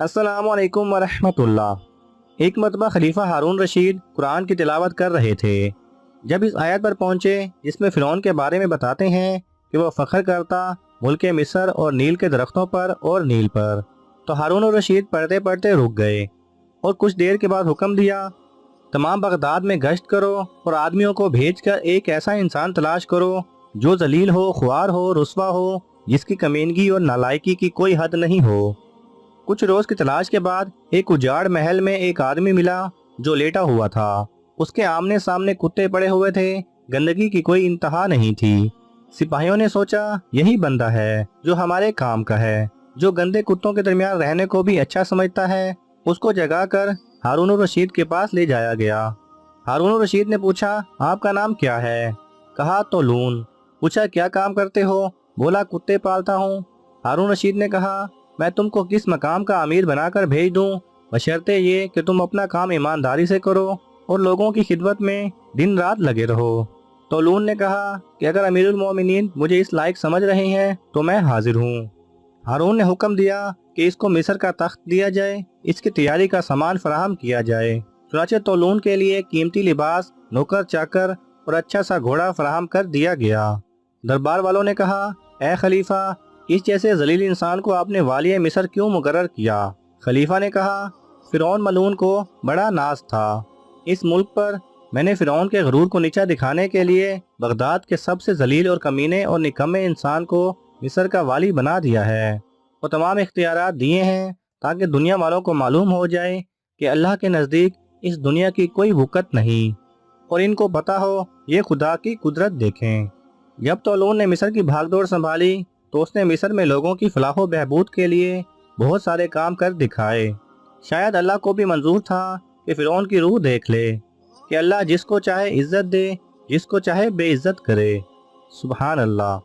अस्सलामु अलैकुम वरहमतुल्लाह। एक मरतबा खलीफा हारून रशीद कुरान की तिलावत कर रहे थे। जब इस आयत पर पहुंचे जिसमें फिरौन के बारे में बताते हैं कि वह फ़ख्र करता मुल्क मिस्र और नील के दरख्तों पर और नील पर, तो हारून रशीद पढ़ते पढ़ते रुक गए और कुछ देर के बाद हुक्म दिया, तमाम बगदाद में गश्त करो और आदमियों को भेजकर एक ऐसा इंसान तलाश करो जो जलील हो, ख्वार हो, रुस्वा हो, जिसकी कमीनगी और नालायकी की कोई हद नहीं हो। कुछ रोज की तलाश के बाद एक उजाड़ महल में एक आदमी मिला जो लेटा हुआ था। उसके आमने सामने कुत्ते पड़े हुए थे, गंदगी की कोई इंतहा नहीं थी। सिपाहियों ने सोचा यही बंदा है जो हमारे काम का है, जो गंदे कुत्तों के दरमियान रहने को भी अच्छा समझता है। उसको जगाकर हारून रशीद के पास ले जाया गया। हारून रशीद ने पूछा, आपका नाम क्या है? कहा, तोलून। पूछा, क्या काम करते हो? बोला, कुत्ते पालता हूँ। हारून रशीद ने कहा, मैं तुमको किस मकाम का अमीर बनाकर भेज दूं, बशर्ते ये कि तुम अपना काम ईमानदारी से करो और लोगों की खिदमत में दिन रात लगे रहो। तोलून ने कहा कि अगर अमीरुल मोमिनीन मुझे इस लायक समझ रहे हैं तो मैं हाजिर हूँ। हारून ने हुक्म दिया कि इसको मिस्र का तख्त दिया जाए, इसकी तैयारी का सामान फराहम किया जाए। चुनाचे तोलून के लिए कीमती लिबास, नौकर चाकर और अच्छा सा घोड़ा फराहम कर दिया गया। दरबार वालों ने कहा, ए खलीफा, इस जैसे जलील इंसान को आपने वालिय मिस्र क्यों मुकर्रर किया? खलीफा ने कहा, फिरौन मलून को बड़ा नाज था। इस मुल्क पर मैंने फिरौन के गरूर को नीचा दिखाने के लिए बगदाद के सबसे जलील और कमीने और निकम्मे इंसान को मिस्र का वाली बना दिया है और तमाम इख्तियारात दिए हैं ताकि दुनिया वालों को मालूम हो जाए कि अल्लाह के नज़दीक इस दुनिया की कोई वक़्त नहीं और इनको पता हो ये खुदा की कुदरत देखें। जब तोलून ने मिस्र की भागदौड़ संभाली तो उसने मिस्र में लोगों की फलाह बहबूद के लिए बहुत सारे काम कर दिखाए। शायद अल्लाह को भी मंजूर था कि फिरौन की रूह देख ले कि अल्लाह जिसको चाहे इज्जत दे, जिसको चाहे बेइज्जत करे। सुभान अल्लाह।